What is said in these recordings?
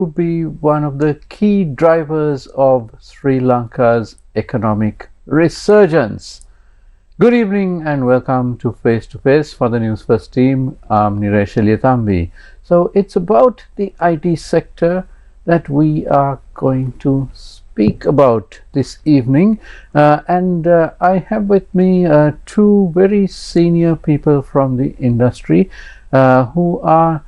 to be one of the key drivers of Sri Lanka's economic resurgence. Good evening and welcome to Face to Face for the Newsfirst team. I'm Niresh Eliathambi. So it's about the IT sector that we are going to speak about this evening, and I have with me two very senior people from the industry who are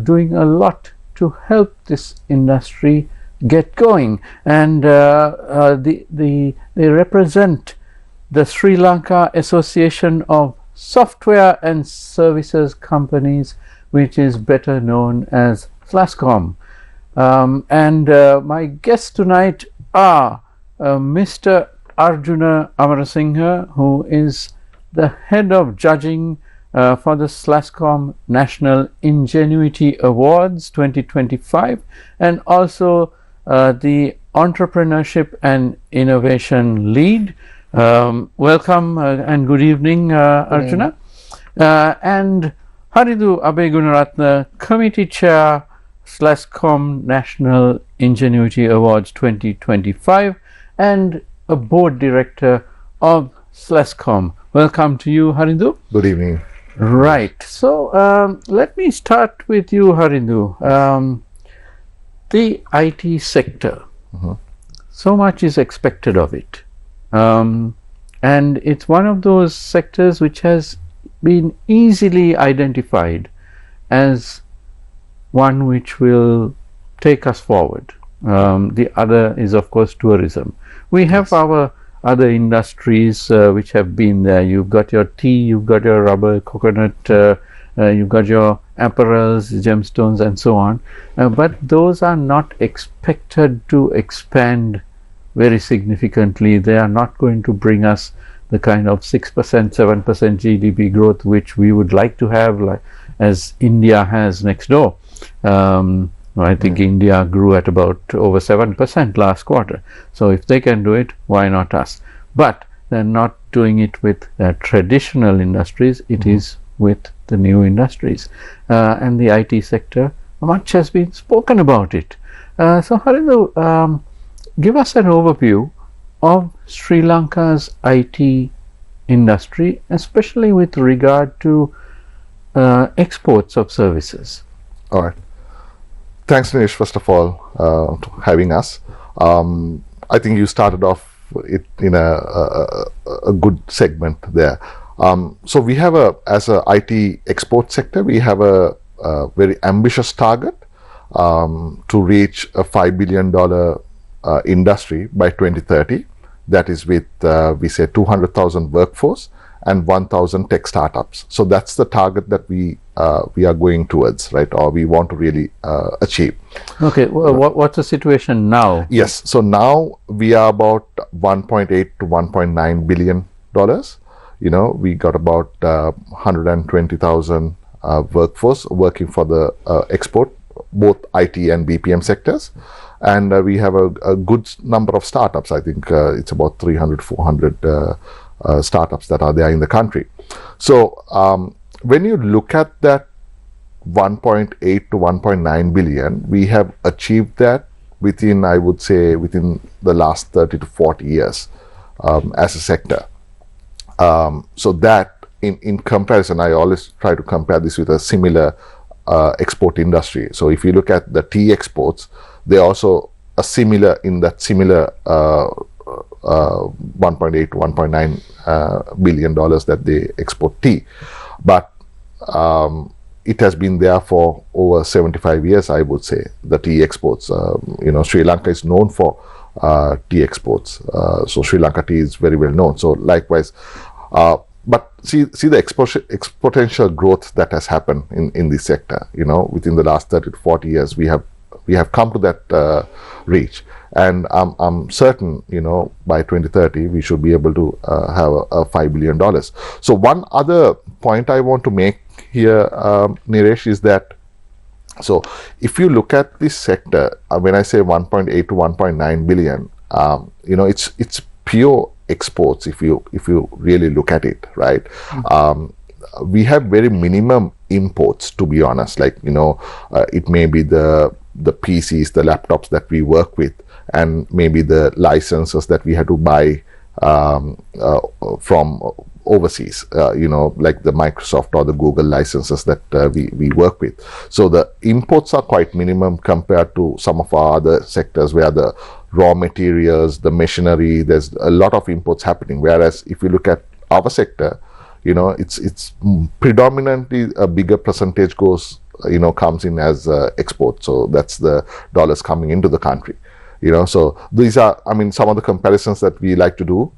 doing a lot to help this industry get going, and they represent the Sri Lanka Association of Software and Services Companies, which is better known as SLASCOM. And my guests tonight are Mr. Arjuna Amarasinghe, who is the head of judging for the SLASCOM National Ingenuity Awards 2025, and also the Entrepreneurship and Innovation Lead. Welcome and good evening, Arjuna. And Haridhu Abeygoonaratne, Committee Chair, SLASCOM National Ingenuity Awards 2025, and a Board Director of SLASCOM. Welcome to you, Haridhu. Good evening. Right. So let me start with you, Haridhu. The IT sector, so much is expected of it. And it's one of those sectors which has been easily identified as one which will take us forward. The other is, of course, tourism. We have our other industries which have been there. You've got your tea, you've got your rubber, coconut, you've got your apparels, gemstones, and so on. But those are not expected to expand very significantly. They are not going to bring us the kind of 6%, 7% GDP growth which we would like to have, like as India has next door. I think India grew at about over 7% last quarter. So if they can do it, why not us? But they're not doing it with traditional industries. It is with the new industries. And the IT sector, much has been spoken about it. So Haridhu, give us an overview of Sri Lanka's IT industry, especially with regard to exports of services. All right. Thanks, Nish, first of all, for having us. I think you started off it in a good segment there. So we have as a IT export sector, we have a very ambitious target to reach a $5 billion industry by 2030. That is with, we say, 200,000 workforce and 1,000 tech startups. So that's the target that we are going towards, right? Or we want to really achieve. Okay. Well, what's the situation now? Yes. So now we are about 1.8 to 1.9 billion dollars. You know, we got about 120,000 workforce working for the export, both IT and BPM sectors. And we have a good number of startups. I think it's about 300, 400 startups that are there in the country. So when you look at that 1.8 to 1.9 billion, we have achieved that within, I would say, within the last 30 to 40 years as a sector. So that in comparison, I always try to compare this with a similar export industry. So if you look at the tea exports, they also a similar in that similar 1.8 to 1.9 billion dollars that they export tea, but it has been there for over 75 years, I would say, the tea exports. You know, Sri Lanka is known for tea exports, so Sri Lanka tea is very well known. So likewise, but see the exponential growth that has happened in this sector. You know, within the last 30 to 40 years, we have come to that reach, and I'm certain, you know, by 2030 we should be able to have a $5 billion. So one other point I want to make here, Niresh, is that, so if you look at this sector, when I say 1.8 to 1.9 billion, you know, it's pure exports if you really look at it, right? We have very minimum imports, to be honest. Like, you know, it may be the the PCs, the laptops that we work with, and maybe the licenses that we had to buy from overseas, like the Microsoft or the Google licenses that we work with. So the imports are quite minimum compared to some of our other sectors where the raw materials, the machinery, there's a lot of imports happening. Whereas if you look at our sector, it's predominantly a bigger percentage comes in as export. So that's the dollars coming into the country. So these are, some of the comparisons that we like to do.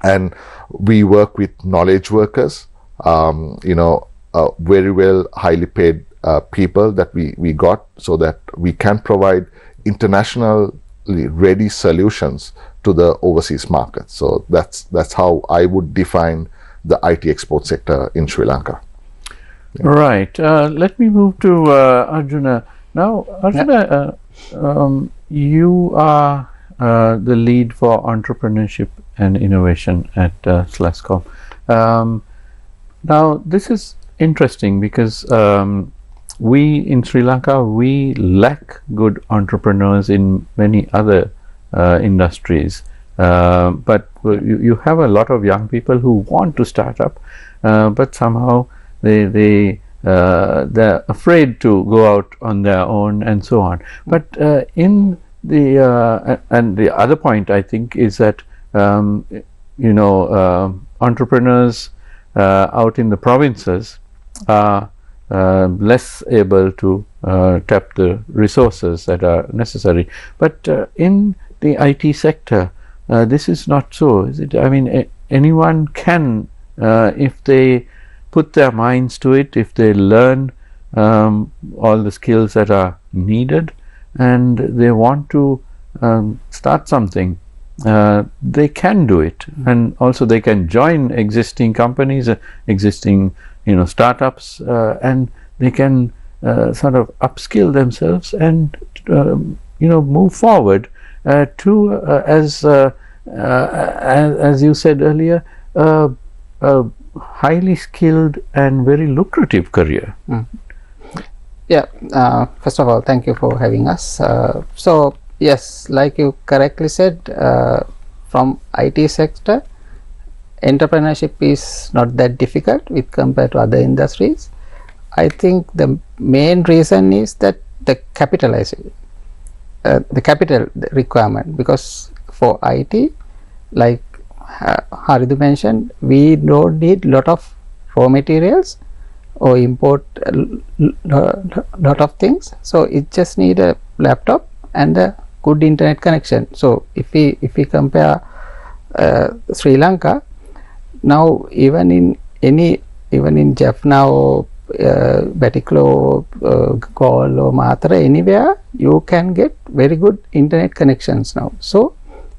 And we work with knowledge workers, very well, highly paid people that we got, so that we can provide internationally ready solutions to the overseas market. So that's how I would define the IT export sector in Sri Lanka. Yeah. Right. Let me move to Arjuna. Now, Arjuna, you are the lead for entrepreneurship and innovation at Slascom. Now, this is interesting because we in Sri Lanka, we lack good entrepreneurs in many other industries, but you have a lot of young people who want to start up, but somehow they're afraid to go out on their own and so on. But in the and the other point I think is that entrepreneurs out in the provinces are less able to tap the resources that are necessary. But in the IT sector, this is not so, is it? Anyone can, if they put their minds to it, if they learn all the skills that are needed, and they want to start something, they can do it. And also they can join existing companies, existing startups, and they can sort of upskill themselves and move forward to as you said earlier, a highly skilled and very lucrative career. Yeah, first of all, thank you for having us. So yes, like you correctly said, from IT sector, entrepreneurship is not that difficult with compared to other industries. I think the main reason is that the capitalization, the capital requirement, because for IT, like Haridhu mentioned, we don't need lot of raw materials or import lot of things. So it just need a laptop and a good internet connection. So if we compare Sri Lanka, now even in Jaffna or Batiklo, Galle or Mathura, anywhere you can get very good internet connections now. So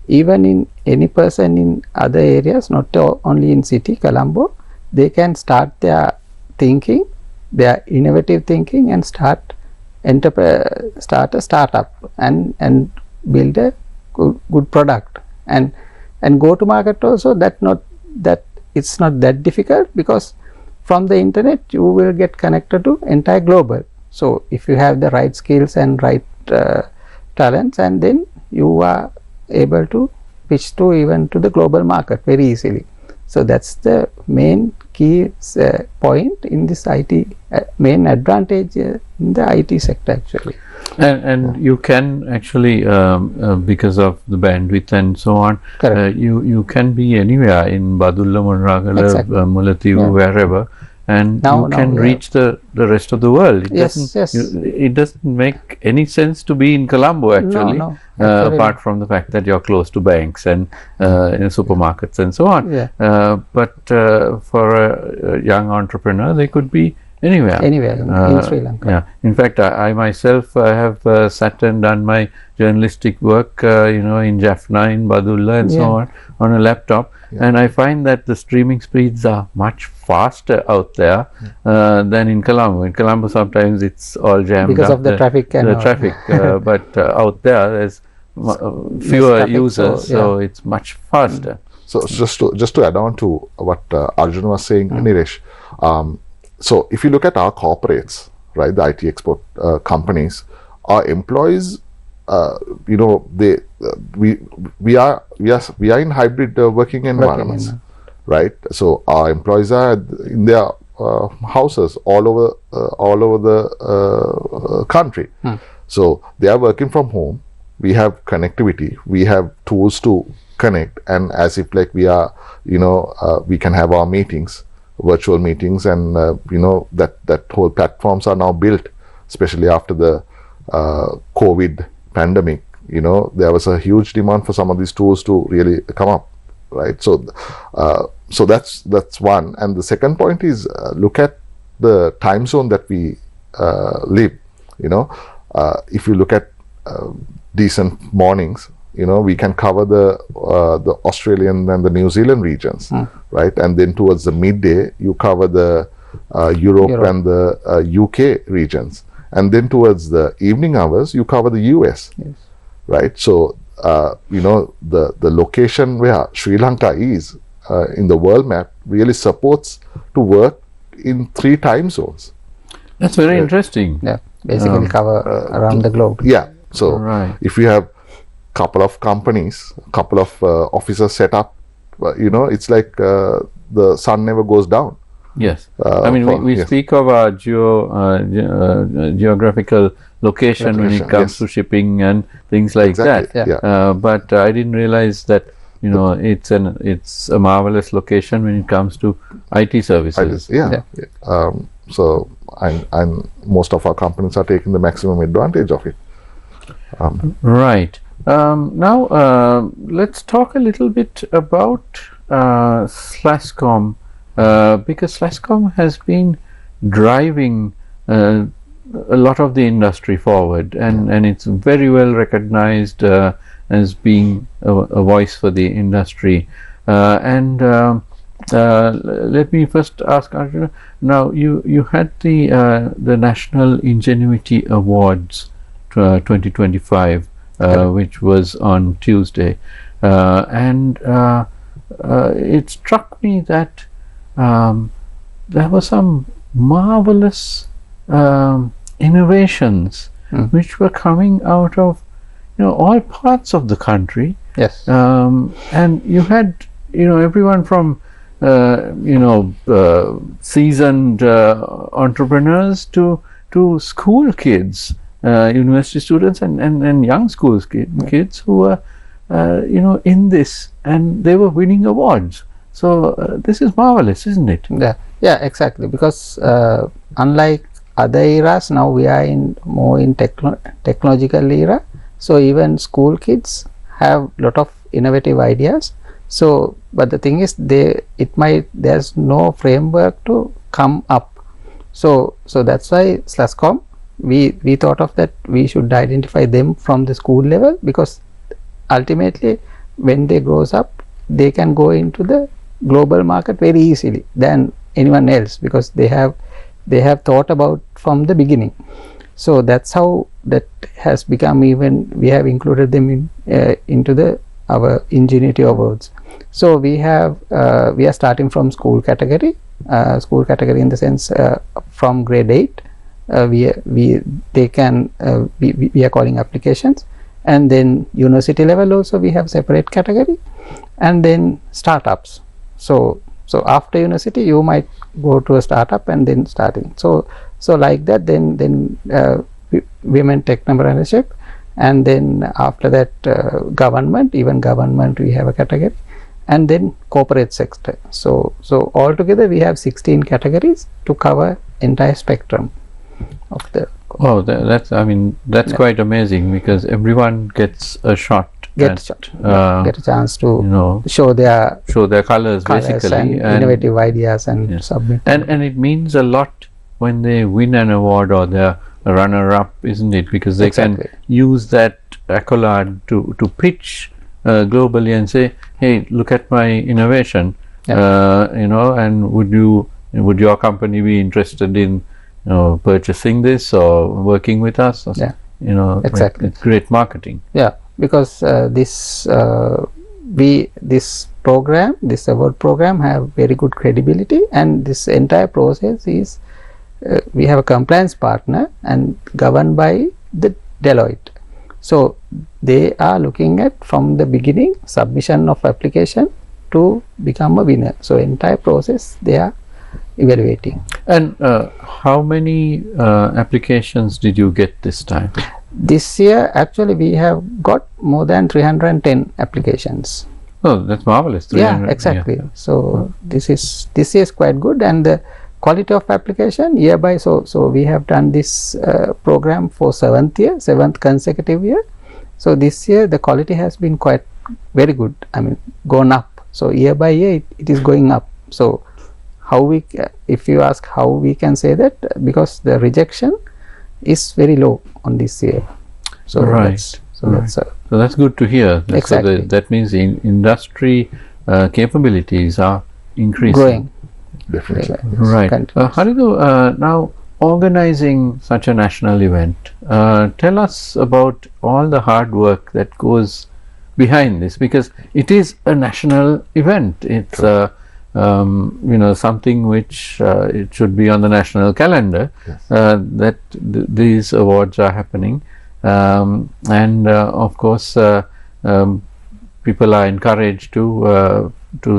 even in any person in other areas, not only in city Colombo, they can start their thinking, their innovative thinking, and start a startup and build a good product and go to market also. That it's not that difficult, because from the internet you will get connected to entire global. So if you have the right skills and right talents, and then you are able to pitch to even to the global market very easily. So that's the main key point in this IT, main advantage in the IT sector actually. And you can actually, because of the bandwidth and so on, you can be anywhere in Badulla, Monragala, Exactly. Mullaitivu, wherever, and you can reach the rest of the world. It doesn't make any sense to be in Colombo actually, apart from the fact that you're close to banks and supermarkets and so on. But for a young entrepreneur, they could be anywhere in Sri Lanka. In fact, I myself have sat and done my journalistic work in Jaffna, in Badulla and so on a laptop, and I find that the streaming speeds are much faster out there than in Colombo. In Colombo sometimes it's all jammed because up, of the traffic but out there there's fewer traffic, users, so it's much faster. So just to add on to what Arjuna was saying, Niresh, so if you look at our corporates, right, the IT export companies, our employees, they we are in hybrid working environments, right? So our employees are in their houses all over the country. So they are working from home. We have connectivity. We have tools to connect, and as if like we are, we can have our meetings, virtual meetings, and that whole platforms are now built, especially after the COVID pandemic. There was a huge demand for some of these tools to really come up, right? So that's one. And the second point is look at the time zone that we live. If you look at decent mornings, we can cover the Australian and the New Zealand regions, right? And then towards the midday, you cover the Europe and the UK regions. And then towards the evening hours, you cover the US, right? So, the location where Sri Lanka is in the world map really supports to work in 3 time zones. That's very interesting. Yeah, basically cover around the globe. Yeah. So if you have couple of companies, couple of offices set up, it's like the sun never goes down. Yes, I mean we speak of our geographical location when it comes to shipping and things like that. But I didn't realize that it's a marvelous location when it comes to IT services. So and most of our companies are taking the maximum advantage of it. Right. Now let's talk a little bit about Slascom, because Slascom has been driving a lot of the industry forward, and it's very well recognized as being a voice for the industry. Let me first ask Arjuna. Now you had the National Ingenuity Awards 2025, which was on Tuesday, and it struck me that there were some marvelous innovations which were coming out of all parts of the country. Yes. And you had everyone from seasoned entrepreneurs to school kids, university students and young school kids who were in this, and they were winning awards. So this is marvelous, isn't it? Yeah, exactly, because unlike other eras, now we are more in technological era. So even school kids have lot of innovative ideas. So but the thing is, there's no framework to come up. So that's why Slascom, we thought of that we should identify them from the school level, because ultimately when they grows up, they can go into the global market very easily than anyone else, because they have thought about from the beginning. So that's how that has become, even we have included them into our Ingenuity Awards. So we are starting from school category in the sense from grade 8 we are calling applications, and then university level also we have separate category, and then startups. So after university you might go to a startup and then starting. So like that, then women entrepreneurship, and then after that government, even government we have a category, and then corporate sector. So altogether we have 16 categories to cover entire spectrum of the. Oh, that's quite amazing, because everyone gets a shot. Get a chance to show their colors basically, and innovative ideas and submit. And it means a lot when they win an award or they're a runner-up, isn't it? Because they can use that accolade to pitch globally and say, hey, look at my innovation, and would your company be interested in purchasing this or working with us? Or, exactly. It's great marketing. Yeah, because this award program have very good credibility, and this entire process is we have a compliance partner and governed by the Deloitte. So they are looking at from the beginning submission of application to become a winner. So entire process they are evaluating. And how many applications did you get this time? This year actually we have got more than 310 applications. Oh, that's marvelous. Yeah, 300, exactly. yeah. So this is quite good, and the quality of application year by so we have done this program for 7th consecutive year. So this year the quality has been quite very good. I mean, gone up. So year by year it is going up. So how we if you ask how we can say that, because the rejection is very low on this year. So Right. So that's good to hear. Exactly. So that means industry capabilities are increasing. growing. Definitely. Right. Continuous. Haridhu, now organizing such a national event, tell us about all the hard work that goes behind this, because it is a national event. It's something which it should be on the national calendar. Yes. That these awards are happening, and of course people are encouraged to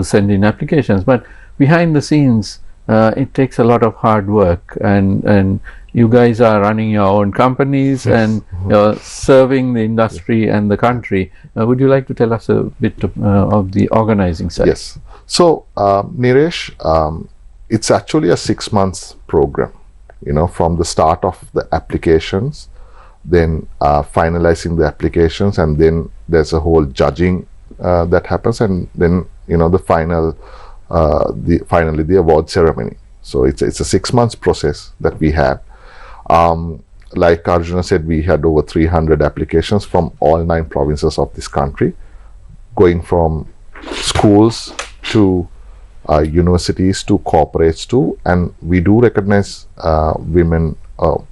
send in applications, but behind the scenes it takes a lot of hard work, and you guys are running your own companies. Yes. And you're serving the industry and the country. Would you like to tell us a bit of the organizing side? Yes. So, Niresh, it's actually a 6 months program, from the start of the applications, then finalizing the applications, and then there's a whole judging that happens, and then, the finally the award ceremony. So it's a 6 months process that we have. Like Arjuna said, we had over 300 applications from all 9 provinces of this country, going from schools to universities to corporates too, and we do recognize women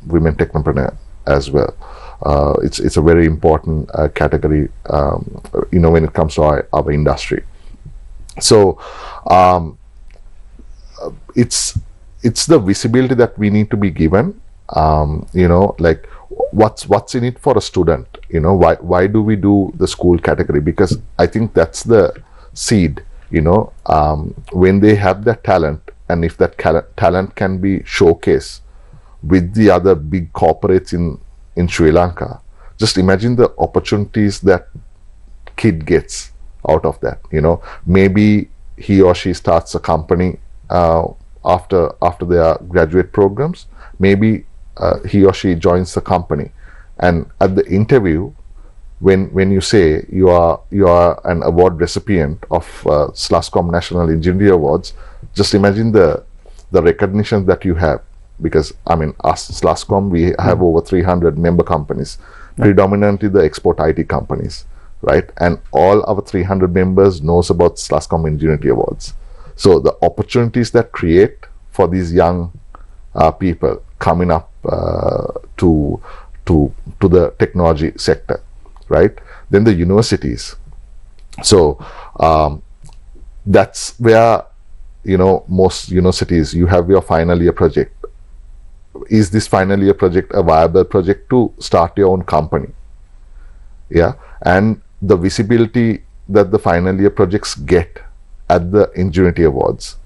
technopreneur as well. It's a very important category, when it comes to our industry. So it's the visibility that we need to be given. Like what's in it for a student. Why do we do the school category? Because I think that's the seed. When they have that talent, and if that talent can be showcased with the other big corporates in Sri Lanka, just imagine the opportunities that kid gets out of that. Maybe he or she starts a company after their graduate programs. Maybe he or she joins the company, and at the interview, when you say you are an award recipient of SLASCOM National Engineering Awards, just imagine the recognition that you have. Because us SLASCOM, we have over 300 member companies, predominantly the export IT companies, right? And all our 300 members knows about SLASCOM Ingenuity Awards. So the opportunities that create for these young people coming up to the technology sector, right? Then the universities. So that's where most universities, you have your final year project. Is this final year project a viable project to start your own company? Yeah, and the visibility that the final year projects get at the Ingenuity Awards.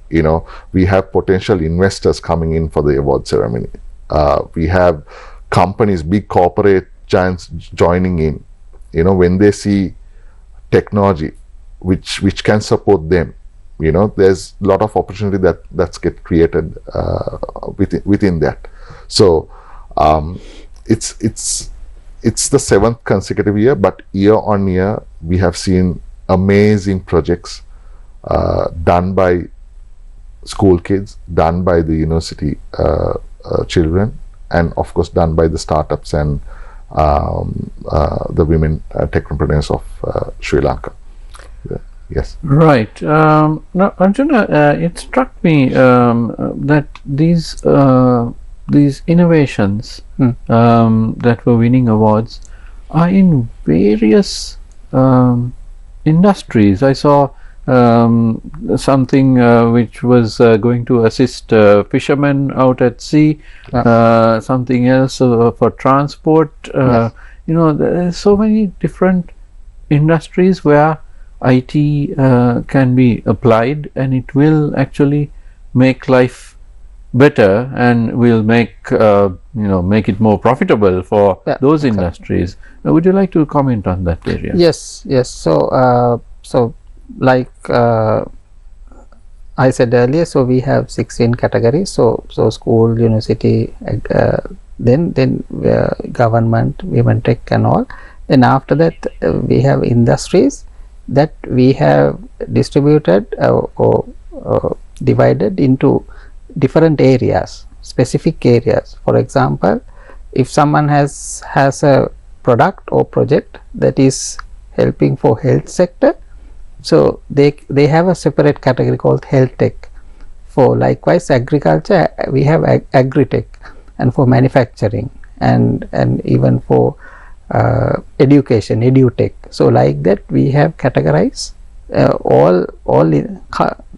We have potential investors coming in for the award ceremony. We have companies, big corporate giants joining in. When they see technology which can support them, there's a lot of opportunity that's get created within that. So it's the 7th consecutive year, but year on year we have seen amazing projects done by school kids, done by the university children, and of course done by the startups and the women technopreneurs of Sri Lanka. Yes. Right. Now, Arjuna, it struck me that these innovations that were winning awards are in various industries. I saw something which was going to assist fishermen out at sea, something else for transport. there are so many different industries where IT can be applied, and it will actually make life better and will make make it more profitable for those industries. Would you like to comment on that area? Yes. So like I said earlier, so we have 16 categories. So school, university, then government, women tech and all. Then after that we have industries that we have distributed or divided into different areas, specific areas. For example, if someone has a product or project that is helping for health sector, so they have a separate category called health tech. For likewise agriculture, we have agri-tech, and for manufacturing, and even for education, edu-tech. So like that we have categorized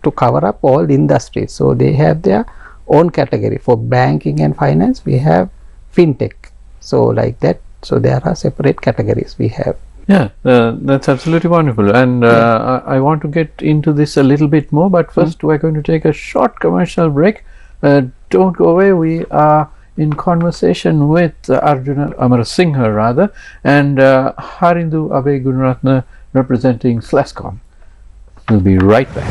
to cover up all industries. So they have their own category. For banking and finance, we have fintech. So like that, so there are separate categories we have. Yeah, that's absolutely wonderful, and I want to get into this a little bit more, but first we're going to take a short commercial break. Don't go away. We are in conversation with Arjuna Amarasinghe rather, and Haridhu Abeygoonaratne representing Slascom. We'll be right back.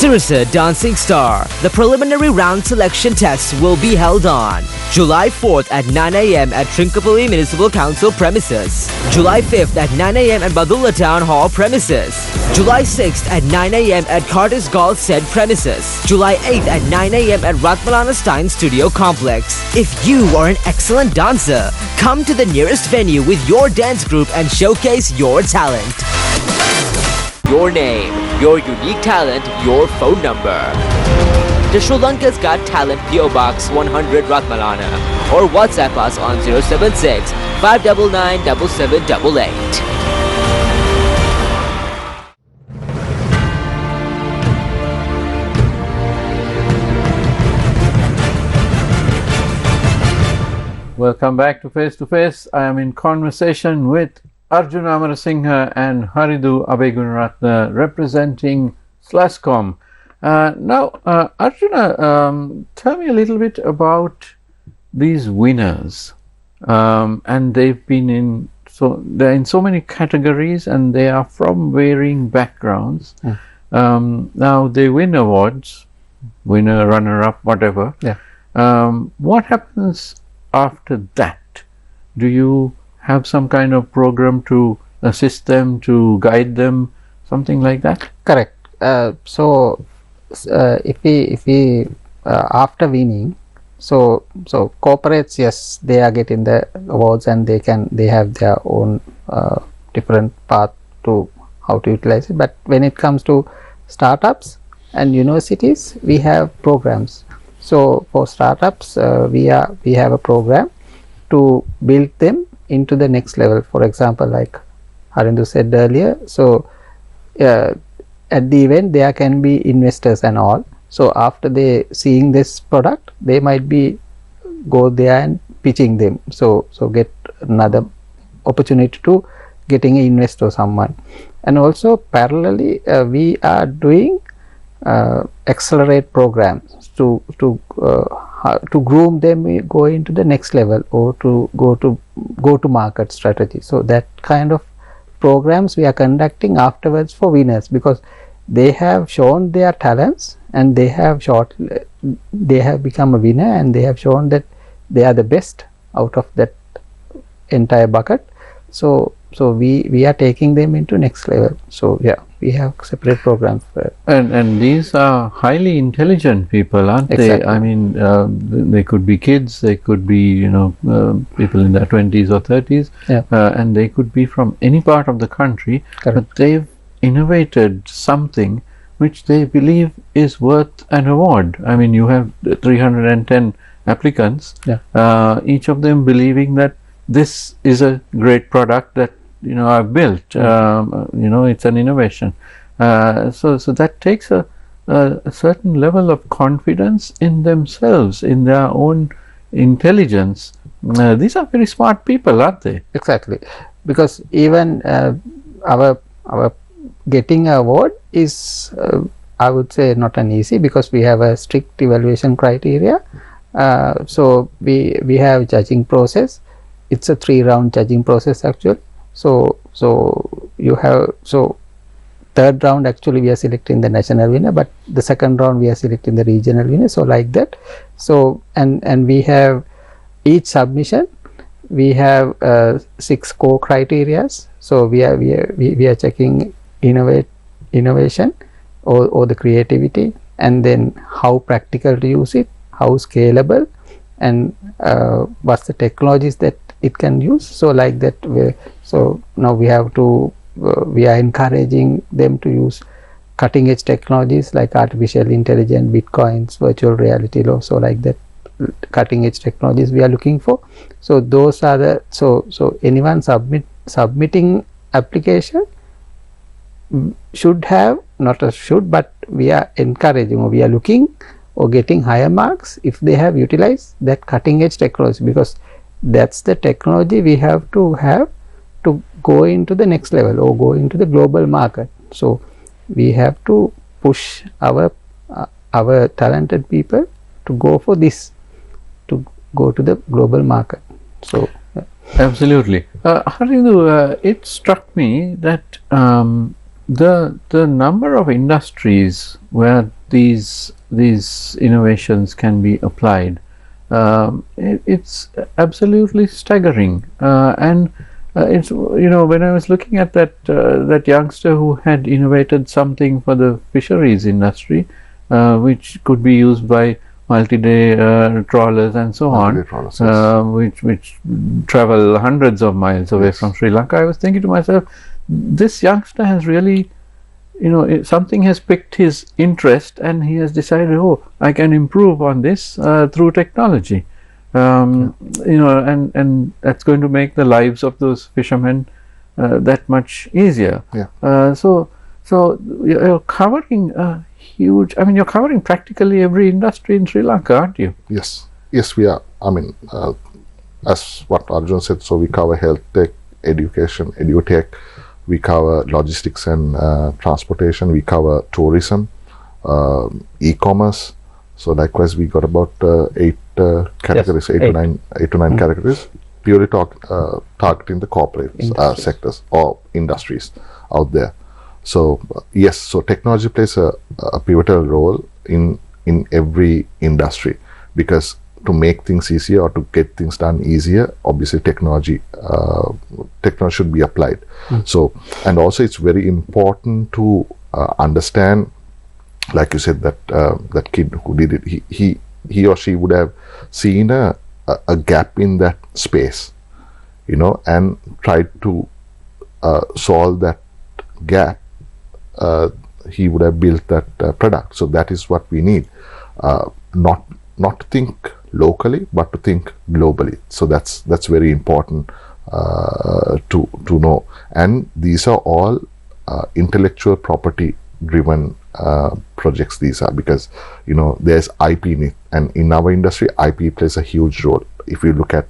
Sirasa Dancing Star. The preliminary round selection test will be held on July 4th at 9 a.m. at Trincomalee Municipal Council premises, July 5th at 9 a.m. at Badulla Town Hall premises, July 6th at 9 a.m. at Carter's Golf said premises, July 8th at 9 a.m. at Ratmalana Stein Studio Complex. If you are an excellent dancer, come to the nearest venue with your dance group and showcase your talent. Your name, your unique talent, your phone number. The Sri Lanka's Got Talent PO Box 100 Ratmalana, or WhatsApp us on 076 599 7788. Welcome back to Face to Face. I am in conversation with Arjuna Amarasinghe and Haridhu Abeygoonaratne representing Slascom. Now, Arjuna, tell me a little bit about these winners. And they've been they're in so many categories, and they are from varying backgrounds. Now they win awards, winner, runner-up, whatever. What happens after that? Do you have some kind of program to assist them, to guide them, something like that? Correct. So if we after winning, so corporates, yes, they are getting the awards, and they have their own different path to how to utilize it. But when it comes to startups and universities, we have programs. So for startups, we have a program to build them into the next level. For example, like Haridhu said earlier, so at the event there can be investors and all. So after they seeing this product, they might be go there and pitching them. So get another opportunity to getting an investor or someone. And also parallelly, we are doing accelerate programs to groom them, go into the next level, or to go to market strategy. So that kind of programs we are conducting afterwards for winners, because they have shown their talents, and they have become a winner, and they have shown that they are the best out of that entire bucket. So we are taking them into next level. So yeah, we have separate programs for it. And these are highly intelligent people, aren't Exactly. they? I mean, they could be kids, they could be people in their 20s or 30s, and they could be from any part of the country. Correct. But they've innovated something which they believe is worth an award. I mean, you have 310 applicants, each of them believing that this is a great product that I've built. It's an innovation. So that takes a a certain level of confidence in themselves, in their own intelligence. These are very smart people, aren't they? Exactly, because even our getting an award is, I would say, not an easy, because we have a strict evaluation criteria. So we have judging process. It's a 3-round judging process actually. So you have, so third round actually we are selecting the national winner, but the second round we are selecting the regional winner. So like that. So and we have each submission, we have 6 core criterias. So we are checking innovation or the creativity, and then how practical to use it, how scalable, and what's the technologies that it can use. So like that, so now we have to we are encouraging them to use cutting edge technologies like artificial intelligence, bitcoins, virtual reality. So like that, cutting edge technologies we are looking for. So those are the, so anyone submitting application should have, not a should, but we are encouraging, or we are looking or getting higher marks if they have utilized that cutting edge technology, because that's the technology we have to go into the next level or go into the global market. So we have to push our talented people to go for this, to go to the global market. So absolutely. Haridhu, it struck me that the number of industries where these innovations can be applied, it's absolutely staggering. And it's, you know, when I was looking at that youngster who had innovated something for the fisheries industry, which could be used by multi-day trawlers and so on, which travel hundreds of miles away from Sri Lanka, I was thinking to myself, this youngster has really, you know, something has piqued his interest, and he has decided, oh, I can improve on this through technology. You know, and that's going to make the lives of those fishermen that much easier. So you're covering a huge, I mean, you're covering practically every industry in Sri Lanka, aren't you? Yes, we are. I mean, as what Arjuna said, so we cover health tech, education, edutech, we cover logistics and transportation, we cover tourism, e-commerce. So likewise, we got about 8 categories, yes, 8 to 9 categories, purely targeting the corporate sectors or industries out there. So yes, so technology plays a pivotal role in every industry, because to make things easier or to get things done easier, obviously technology should be applied. So, and also it's very important to understand, like you said, that that kid who did it, he or she would have seen a gap in that space, you know, and tried to solve that gap. He would have built that product. So that is what we need, not to think locally, but to think globally. So that's very important to know. And these are all intellectual property driven projects. These are, because, you know, there's IP in it, and in our industry IP plays a huge role. If you look at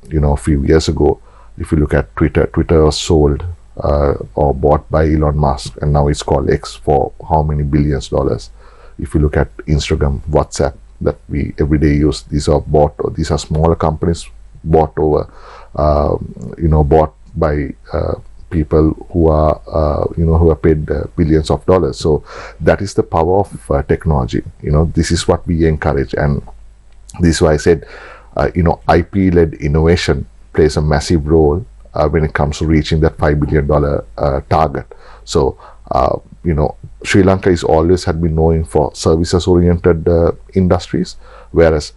you know, a few years ago, if you look at Twitter was sold or bought by Elon Musk, and now it's called X for how many billions dollars. If you look at Instagram, WhatsApp, that we everyday use, these are bought, or these are smaller companies bought over, you know, bought by people who are you know, who are paid billions of dollars. So that is the power of technology. You know, this is what we encourage, and this is why I said, you know, IP-led innovation plays a massive role when it comes to reaching that $5 billion target. So you know, Sri Lanka is always had been known for services-oriented industries, whereas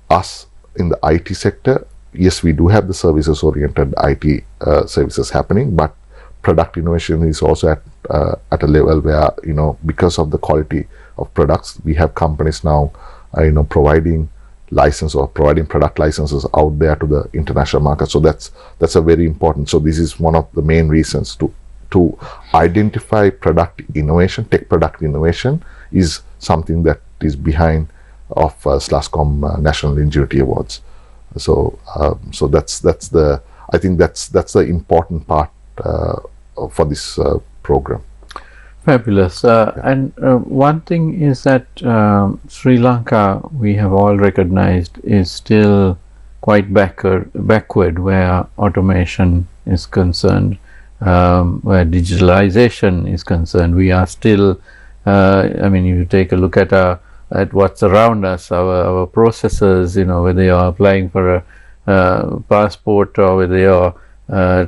us in the IT sector, yes, we do have the services-oriented IT services happening, but product innovation is also at a level where, you know, because of the quality of products, we have companies now, you know, providing license or providing product licenses out there to the international market. So that's a very important. So this is one of the main reasons to to identify product innovation, tech product innovation, is something that is behind of SLASCOM National Ingenuity Awards. So so that's the, I think that's the important part for this program. Fabulous. And one thing is that Sri Lanka, we have all recognized, is still quite backward where automation is concerned, where digitalization is concerned. We are still, I mean, if you take a look at what's around us, our processors, you know, whether you're applying for a passport or whether you're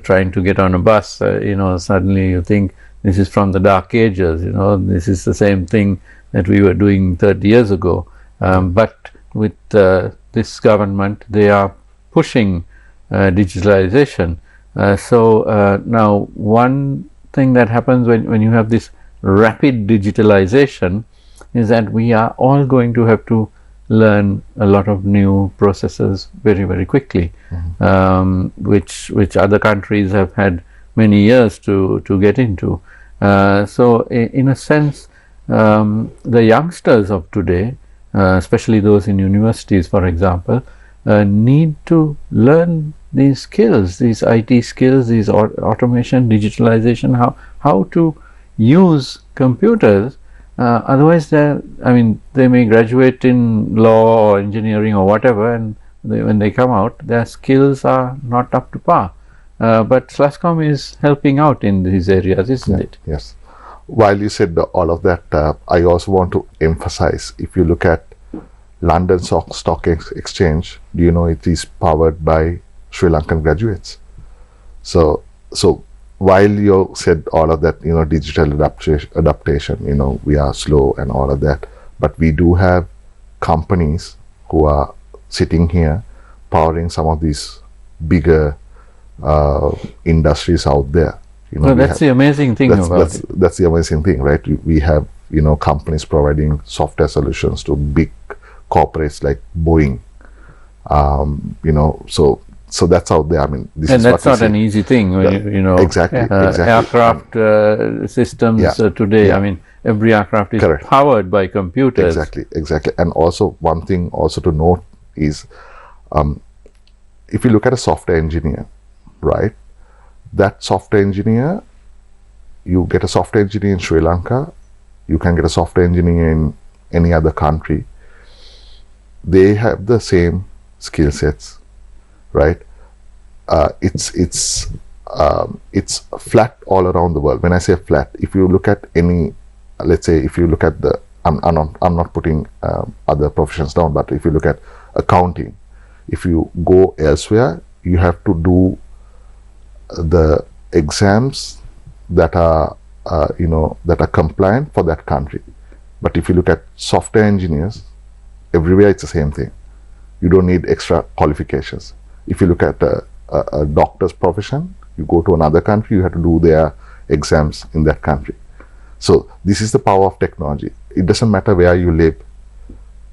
trying to get on a bus, you know, suddenly you think this is from the dark ages, you know, this is the same thing that we were doing 30 years ago. But with this government, they are pushing digitalization. So now one thing that happens when you have this rapid digitalization is that we are all going to have to learn a lot of new processes very, very quickly, which other countries have had many years to get into. So in a sense, the youngsters of today, especially those in universities, for example, need to learn these skills, these IT skills, these automation, digitalization, how to use computers. Otherwise, they may graduate in law or engineering or whatever, and when they come out, their skills are not up to par. But SLASCOM is helping out in these areas, isn't it? Yes. While you said all of that, I also want to emphasize, if you look at London Stock Exchange, do you know it is powered by Sri Lankan graduates? So while you said all of that, you know, digital adaptation, you know, we are slow and all of that, but we do have companies who are sitting here powering some of these bigger industries out there. You know, that's the amazing thing about it. That's the amazing thing, right? We have, you know, companies providing software solutions to big corporates like Boeing. You know, so that's out there. I mean, this and is that's what not an easy thing. You know, exactly. Aircraft systems today. I mean, every aircraft is powered by computers. Exactly. And also one thing also to note is, if you look at a software engineer, right? That software engineer, you get a software engineer in Sri Lanka, you can get a software engineer in any other country. They have the same skill sets, right? It's flat all around the world. When I say flat, if you look at any, let's say, if you look at the, I'm not putting other professions down, but if you look at accounting, if you go elsewhere, you have to do the exams that are that are compliant for that country. But if you look at software engineers, everywhere it's the same thing. You don't need extra qualifications. If you look at a doctor's profession, you go to another country, you have to do their exams in that country. So this is the power of technology. It doesn't matter where you live.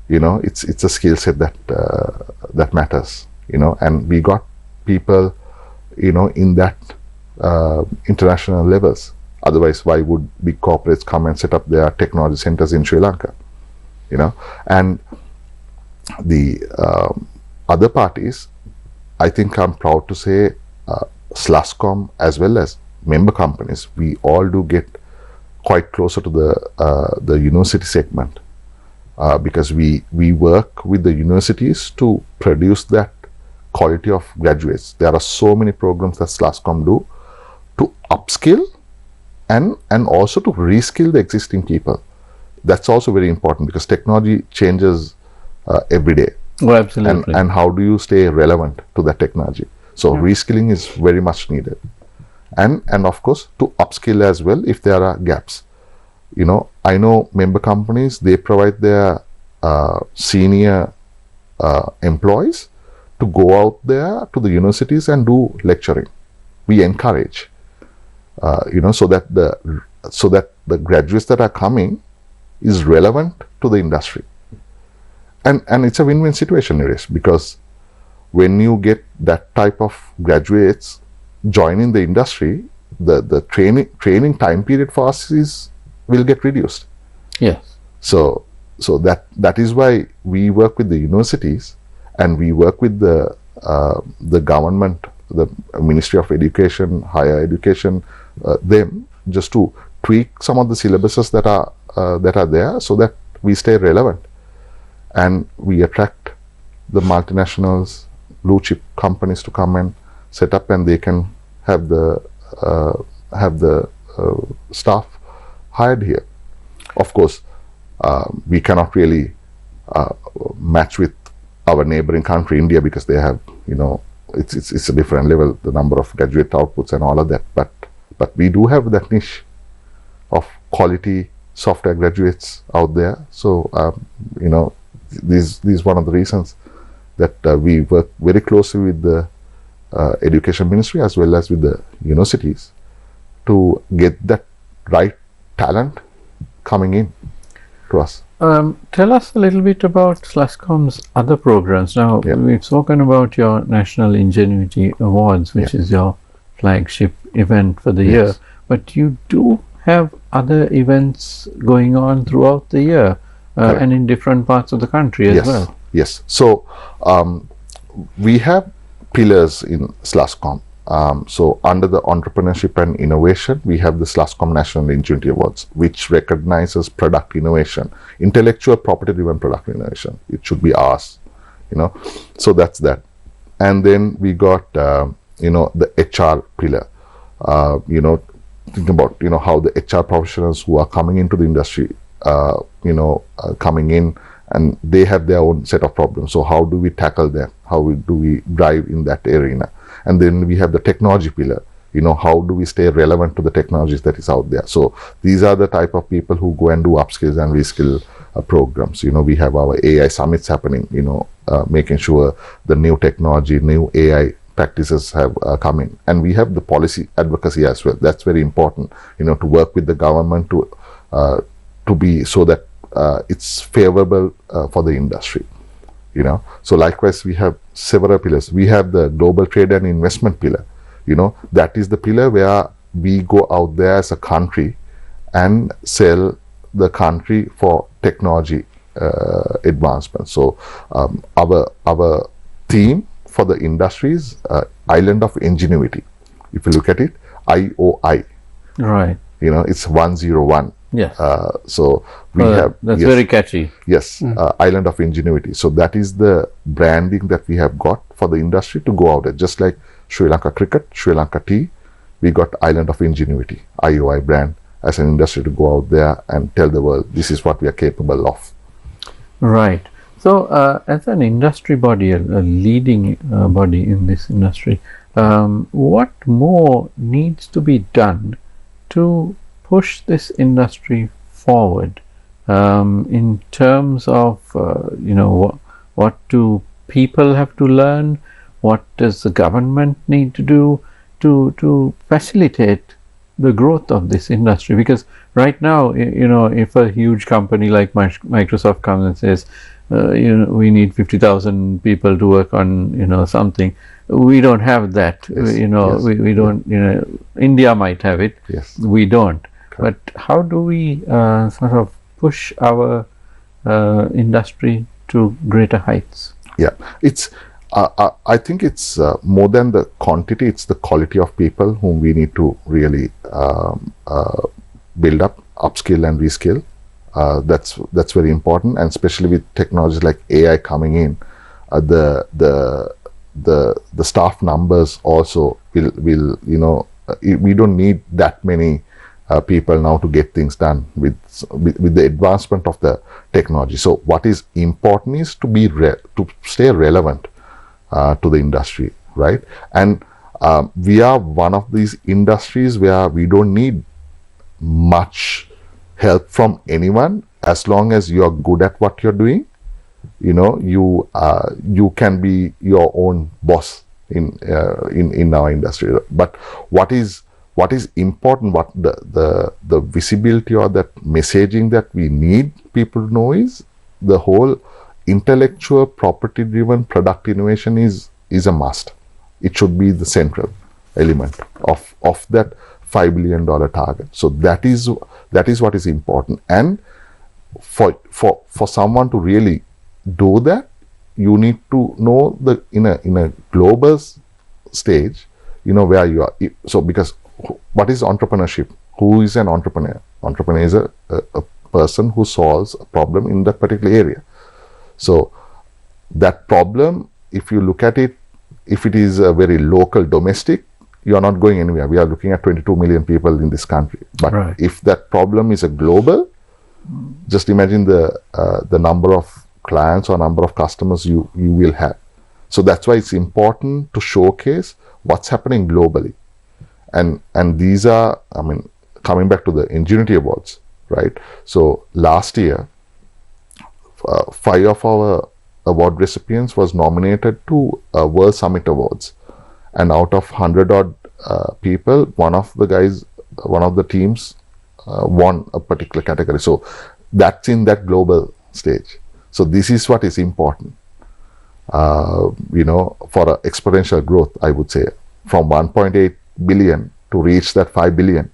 You know, it's a skill set that matters. You know, and we got people, you know, in that international levels. Otherwise, why would big corporates come and set up their technology centers in Sri Lanka? You know, and the other parties, I think I'm proud to say, SLASCOM as well as member companies, we all do get quite closer to the university segment, because we work with the universities to produce that quality of graduates. There are so many programs that SLASCOM do to upskill and also to reskill the existing people. That's also very important because technology changes every day. Oh, absolutely. And how do you stay relevant to that technology? So reskilling is very much needed. And of course to upskill as well if there are gaps. You know, I know member companies, they provide their senior employees to go out there to the universities and do lecturing. We encourage, you know, so that the graduates that are coming is relevant to the industry. And it's a win-win situation, Naresh, because when you get that type of graduates joining the industry, the training time period for us will get reduced. Yes. So that is why we work with the universities, and we work with the government, the Ministry of Education, Higher Education, them, just to tweak some of the syllabuses that are there, so that we stay relevant and we attract the multinationals, blue chip companies to come and set up, and they can have the staff hired here. Of course, we cannot really match with our neighboring country, India, because they have, it's a different level, the number of graduate outputs and all of that. But we do have that niche of quality software graduates out there. So, this is one of the reasons that we work very closely with the Education Ministry as well as with the universities to get that right talent coming in to us. Tell us a little bit about SLASCOM's other programs. Now, we've spoken about your National Ingenuity Awards, which is your flagship event for the year, but you do have other events going on throughout the year and in different parts of the country as well. Yes. So, we have pillars in SLASCOM. So under the Entrepreneurship and Innovation, we have the SLASCOM National Ingenuity Awards, which recognizes product innovation, intellectual property driven product innovation. It should be ours, so that's that. And then we got the HR pillar, think about how the HR professionals who are coming into the industry, coming in, and they have their own set of problems. So how do we tackle them? How do we drive in that arena? And then we have the technology pillar. How do we stay relevant to the technologies that is out there? So these are the type of people who go and do upskills and reskill programs. We have our AI summits happening, making sure the new technology, new AI practices have come in. And we have the policy advocacy as well. That's very important, to work with the government to be so that it's favorable for the industry. So likewise, we have several pillars. We have the global trade and investment pillar. That is the pillar where we go out there as a country and sell the country for technology advancement. So our theme for the industry is Island of Ingenuity. If you look at it, IOI. Right. It's 101. Yes. So we have that's very catchy. Yes, Island of Ingenuity. So that is the branding that we have got for the industry to go out there. Just like Sri Lanka Cricket, Sri Lanka Tea, we got Island of Ingenuity, IOI brand, as an industry to go out there and tell the world this is what we are capable of. Right. So as an industry body, a leading body in this industry, what more needs to be done to push this industry forward in terms of what do people have to learn, what does the government need to do to facilitate the growth of this industry? Because right now, if a huge company like Microsoft comes and says, we need 50,000 people to work on something, we don't have that. Yes. We don't. India might have it. Yes. We don't. But how do we sort of push our industry to greater heights? Yeah, it's. I think it's more than the quantity; it's the quality of people whom we need to really build up, upskill and reskill. That's very important, and especially with technologies like AI coming in, the staff numbers also will we don't need that many people now to get things done with the advancement of the technology. So what is important is to be to stay relevant to the industry, right? And we are one of these industries where we don't need much help from anyone. As long as you are good at what you're doing, you can be your own boss in our industry. But what is important, what the visibility or that messaging that we need people to know is the whole intellectual property driven product innovation is a must. It should be the central element of that $5 billion target. So that is what is important. And for someone to really do that, you need to know the in a global stage, where you are. So because what is entrepreneurship? Who is an entrepreneur? Entrepreneur is a person who solves a problem in that particular area. So that problem, if you look at it, if it is a very local, domestic, you are not going anywhere. We are looking at 22 million people in this country. But right. if that problem is a global, just imagine the number of clients or number of customers you will have. So that's why it's important to showcase what's happening globally. And these are, coming back to the Ingenuity Awards, right? So last year, 5 of our award recipients was nominated to World Summit Awards. And out of 100 odd people, one of the teams won a particular category. So that's in that global stage. So this is what is important, for exponential growth, I would say, from 1.8 billion to reach that 5 billion,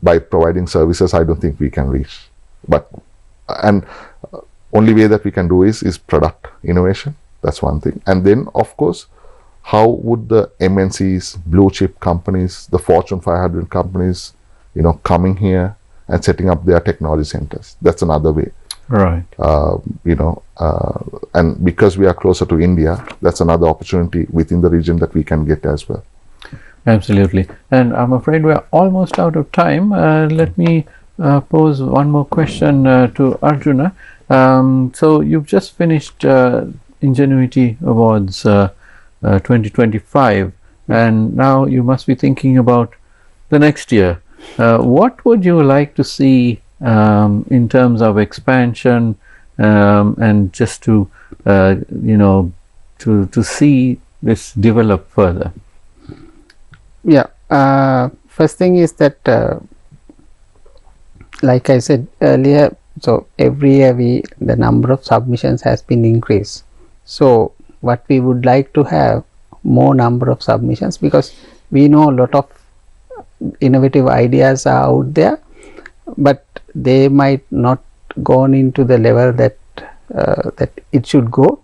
by providing services, I don't think we can reach. And only way that we can do is product innovation. That's one thing. And then, of course, how would the MNCs, blue chip companies, the Fortune 500 companies, coming here and setting up their technology centers? That's another way. Right. And because we are closer to India, that's another opportunity within the region that we can get as well. Absolutely. And I'm afraid we're almost out of time. Let me pose one more question to Arjuna. So you've just finished Ingenuity Awards 2025, and now you must be thinking about the next year. What would you like to see in terms of expansion, and just to to see this develop further? Yeah. First thing is that, like I said earlier, so every year the number of submissions has been increased. So what we would like to have more number of submissions, because we know a lot of innovative ideas are out there, but they might not gone into the level that it should go.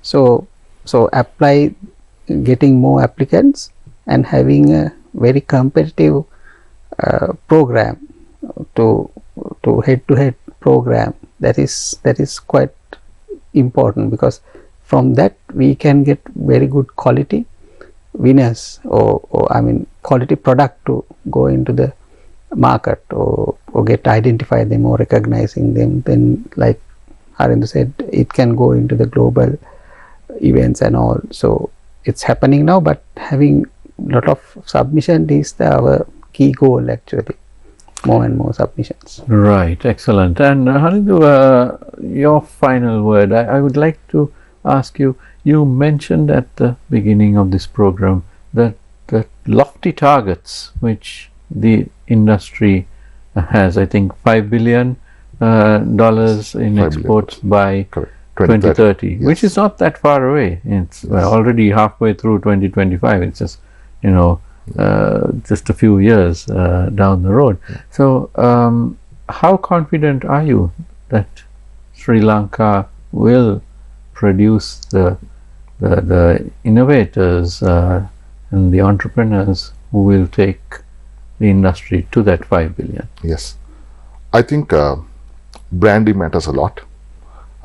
So getting more applicants and having a very competitive program to head-to-head program, that is quite important, because from that we can get very good quality winners, or quality product to go into the market, or get identify them or recognizing them. Then, like Haridhu said, it can go into the global events and all. So it's happening now, but having lot of submission is our key goal, actually. More and more submissions. Right, excellent. And Haridhu, your final word. I would like to ask you, you mentioned at the beginning of this program that lofty targets which the industry has, I think $5 billion in exports by 2030, yes. Which is not that far away. It's already halfway through 2025. It's just, just a few years down the road. Yeah. So how confident are you that Sri Lanka will produce the innovators and the entrepreneurs who will take the industry to that 5 billion? Yes, I think branding matters a lot.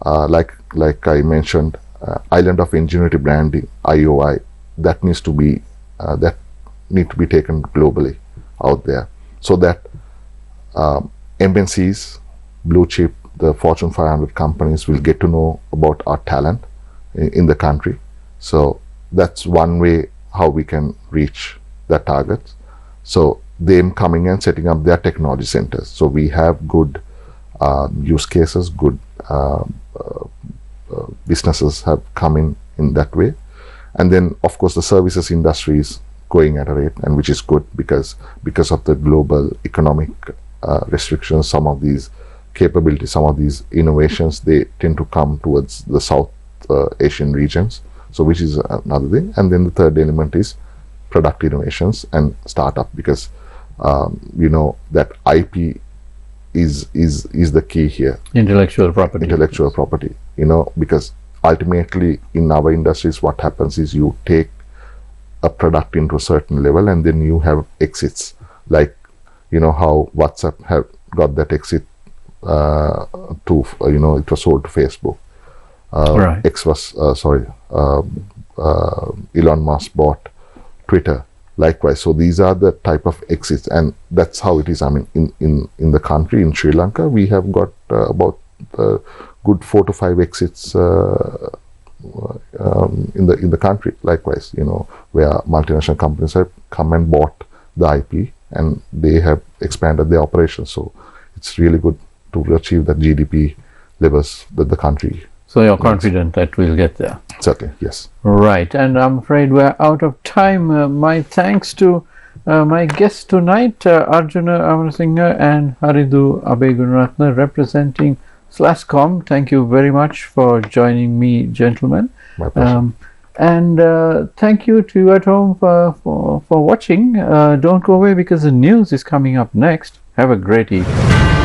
Like I mentioned, Island of Ingenuity branding, IOI, that needs to be taken globally out there, so that MNCs, blue chip, the Fortune 500 companies will get to know about our talent in the country. So that's one way how we can reach that target. So them coming and setting up their technology centers. So we have good use cases, good businesses have come in that way. And then, of course, the services industry is going at a rate, and which is good, because of the global economic restrictions, some of these capabilities, some of these innovations, they tend to come towards the South Asian regions. So which is another thing. And then the third element is product innovations and startup, because that IP is the key here. Intellectual property. Intellectual property, because ultimately in our industries what happens is you take a product into a certain level and then you have exits, like how WhatsApp have got that exit to it was sold to Facebook. Right. Elon Musk bought Twitter. Likewise, so these are the type of exits, and that's how it is. I mean, in the country, in Sri Lanka, we have got about good 4 to 5 exits in the country. Likewise, where multinational companies have come and bought the IP and they have expanded their operations. So it's really good to achieve that GDP levels that the country. So you're confident that we'll get there? Certainly, yes. Right, and I'm afraid we're out of time. My thanks to my guests tonight, Arjuna Amarasinghe and Haridhu Abeygoonaratne, representing Slascom. Thank you very much for joining me, gentlemen. My pleasure. And thank you to you at home for watching. Don't go away because the news is coming up next. Have a great evening.